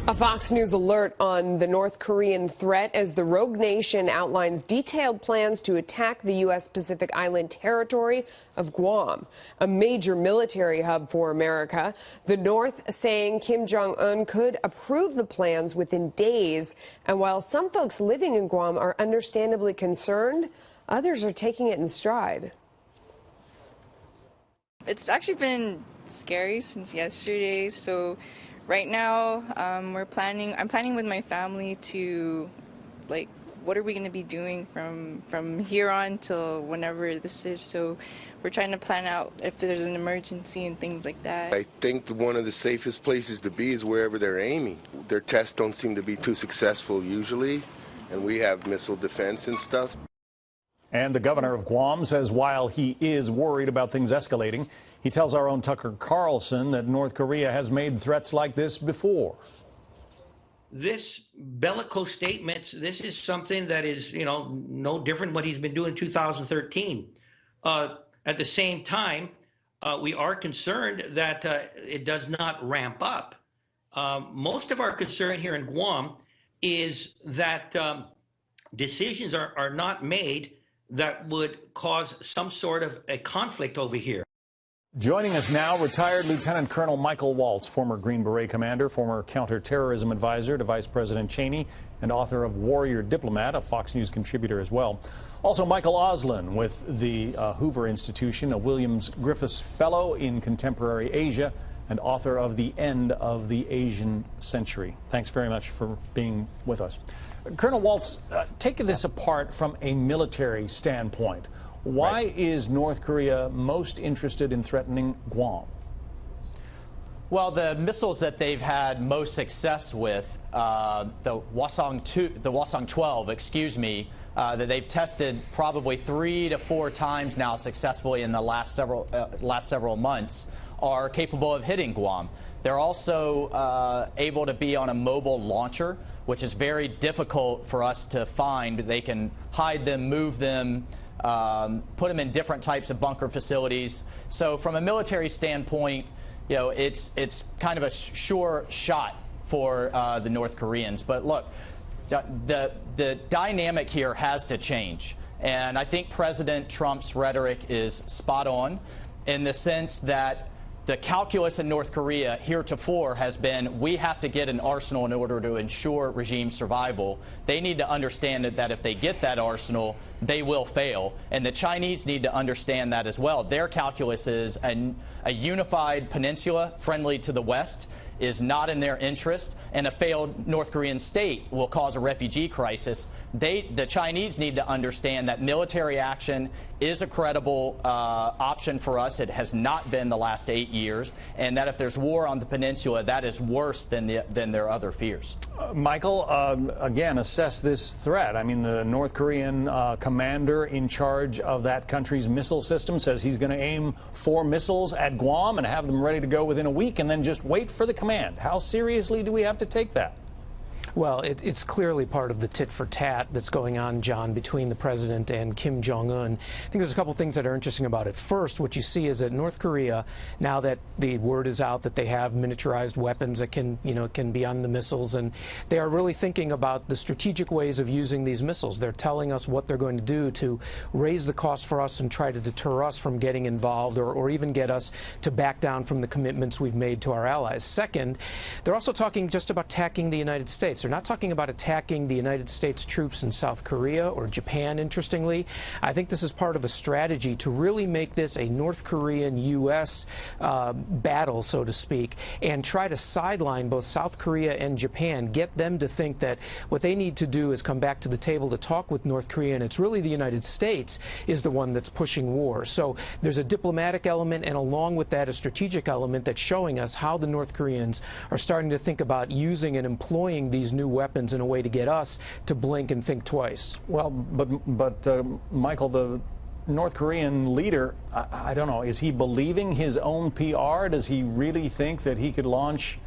A Fox News alert on the North Korean threat as the rogue nation outlines detailed plans to attack the U.S. Pacific Island territory of Guam, a major military hub for America. The North saying Kim Jong-un could approve the plans within days. And while some folks living in Guam are understandably concerned, others are taking it in stride. It's actually been scary since yesterday, so right now, I'm planning with my family to, what are we going to be doing from here on till whenever this is. So we're trying to plan out if there's an emergency and things like that. I think one of the safest places to be is wherever they're aiming. Their tests don't seem to be too successful usually, and we have missile defense and stuff. And the governor of Guam says while he is worried about things escalating, he tells our own Tucker Carlson that North Korea has made threats like this before. This bellicose statement, this is something that is, no different what he's been doing in 2013. At the same time, we are concerned that it does not ramp up. Most of our concern here in Guam is that decisions are not made that would cause some sort of a conflict over here. Joining us now, retired Lieutenant Colonel Michael Waltz, former Green Beret commander, former counterterrorism advisor to Vice President Cheney, and author of Warrior Diplomat, a Fox News contributor as well. Also, Michael Oslin with the Hoover Institution, a Williams Griffiths Fellow in Contemporary Asia, and author of The End of the Asian Century. Thanks very much for being with us. Colonel Waltz, taking this apart from a military standpoint, why is North Korea most interested in threatening Guam? Well, the missiles that they've had most success with, the Hwasong 12, excuse me, that they've tested probably 3 to 4 times now successfully in the last several months, are capable of hitting Guam. They're also able to be on a mobile launcher, which is very difficult for us to find. They can hide them, move them, put them in different types of bunker facilities. So from a military standpoint, it's kind of a sure shot for the North Koreans. But look, the dynamic here has to change. And I think President Trump's rhetoric is spot on in the sense that the calculus in North Korea heretofore has been we have to get an arsenal in order to ensure regime survival. They need to understand that if they get that arsenal, they will fail. And the Chinese need to understand that as well. Their calculus is a unified peninsula friendly to the West is not in their interest, and a failed North Korean state will cause a refugee crisis. The Chinese need to understand that military action is a credible option for us. It has not been the last 8 years, and that if there's war on the peninsula, that is worse than their other fears. Michael, again, assess this threat. I mean, the North Korean commander in charge of that country's missile system says he's going to aim 4 missiles at Guam and have them ready to go within a week and then just wait for the command. How seriously do we have to take that? Well, it's clearly part of the tit-for-tat that's going on, John, between the president and Kim Jong-un. I think there's a couple things that are interesting about it. First, what you see is that North Korea, now that the word is out that they have miniaturized weapons that can be on the missiles, and they are really thinking about the strategic ways of using these missiles. They're telling us what they're going to do to raise the cost for us and try to deter us from getting involved or even get us to back down from the commitments we've made to our allies. Second, they're also talking just about attacking the United States. They're not talking about attacking the United States troops in South Korea or Japan, interestingly. I think this is part of a strategy to really make this a North Korean-U.S. battle, so to speak, and try to sideline both South Korea and Japan, get them to think that what they need to do is come back to the table to talk with North Korea, and it's really the United States is the one that's pushing war. So there's a diplomatic element, and along with that, a strategic element that's showing us how the North Koreans are starting to think about using and employing these new weapons in a way to get us to blink and think twice. Well, but Michael, the North Korean leader, I don't know, is he believing his own PR? Does he really think that he could launch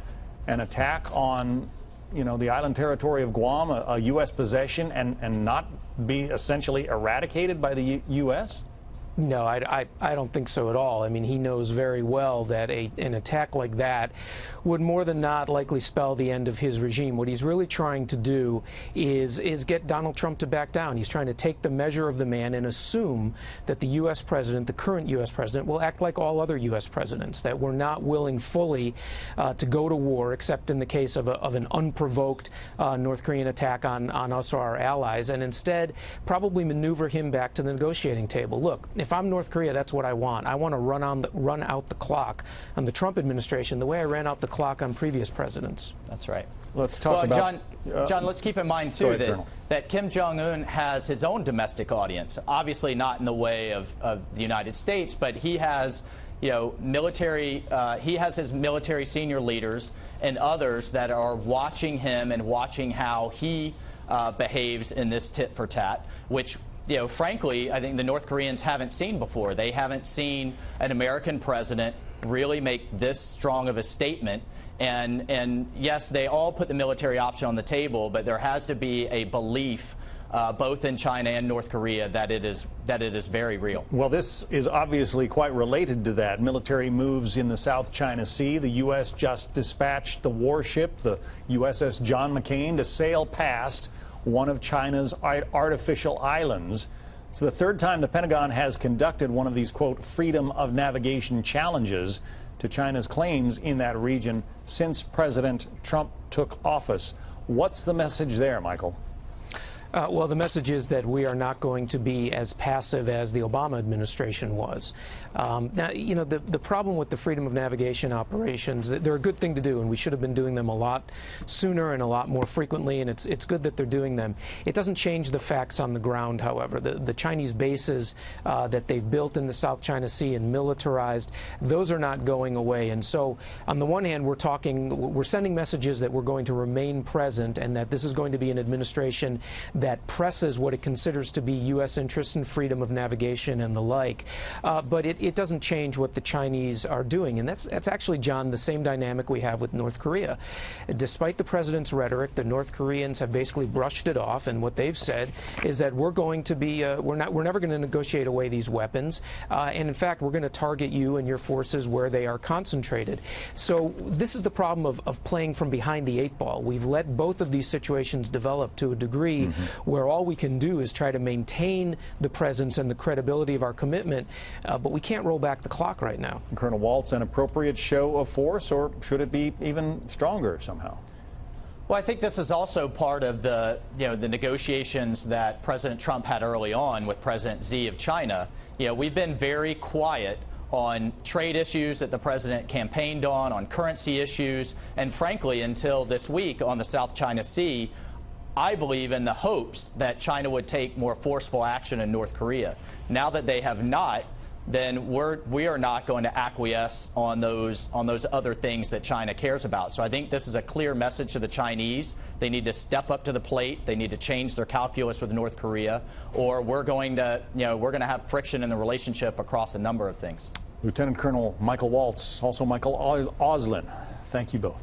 an attack on, the island territory of Guam, a U.S. possession, and not be essentially eradicated by the U.S.? No, I don't think so at all. I mean, he knows very well that an attack like that would more than not likely spell the end of his regime. What he's really trying to do is get Donald Trump to back down. He's trying to take the measure of the man and assume that the U.S. president, the current U.S. president, will act like all other U.S. presidents, that we're not willing fully to go to war, except in the case of an unprovoked North Korean attack on us or our allies, and instead probably maneuver him back to the negotiating table. Look, if I'm North Korea, that's what I want. I want to run out the clock on the Trump administration the way I ran out the clock on previous presidents. That's right. Let's talk about... John, let's keep in mind, too, that Kim Jong-un has his own domestic audience. Obviously not in the way of the United States, but he has, military, he has his military senior leaders and others that are watching him and watching how he behaves in this tit for tat, which, frankly, I think the North Koreans haven't seen before. They haven't seen an American president really make this strong of a statement. And yes, they all put the military option on the table, but there has to be a belief both in China and North Korea that it is very real. Well, this is obviously quite related to that. Military moves in the South China Sea. The U.S. just dispatched the warship, the USS John McCain, to sail past one of China's artificial islands. It's the third time the Pentagon has conducted one of these, quote, freedom of navigation challenges to China's claims in that region since President Trump took office. What's the message there, Michael? Well, the message is that we are not going to be as passive as the Obama administration was. Now, the problem with the freedom of navigation operations, they're a good thing to do, and we should have been doing them a lot sooner and a lot more frequently, and it's good that they're doing them. It doesn't change the facts on the ground, however. The Chinese bases that they've built in the South China Sea and militarized, those are not going away. And so, on the one hand, we're sending messages that we're going to remain present and that this is going to be an administration that presses what it considers to be U.S. interests in freedom of navigation and the like. But it doesn't change what the Chinese are doing. And that's actually, John, the same dynamic we have with North Korea. Despite the president's rhetoric, the North Koreans have basically brushed it off, and what they've said is that we're going to be, we're never going to negotiate away these weapons, and in fact, we're going to target you and your forces where they are concentrated. So this is the problem of playing from behind the eight ball. We've let both of these situations develop to a degree where all we can do is try to maintain the presence and the credibility of our commitment, but we can't roll back the clock right now. Colonel Waltz, an appropriate show of force, or should it be even stronger somehow? Well, I think this is also part of the negotiations that President Trump had early on with President Xi of China. We've been very quiet on trade issues that the president campaigned on currency issues, and frankly, until this week on the South China Sea, I believe in the hopes that China would take more forceful action in North Korea. Now that they have not, then we are not going to acquiesce on those other things that China cares about. So I think this is a clear message to the Chinese. They need to step up to the plate. They need to change their calculus with North Korea, or we're going to have friction in the relationship across a number of things. Lieutenant Colonel Michael Waltz, also Michael Auslin, thank you both.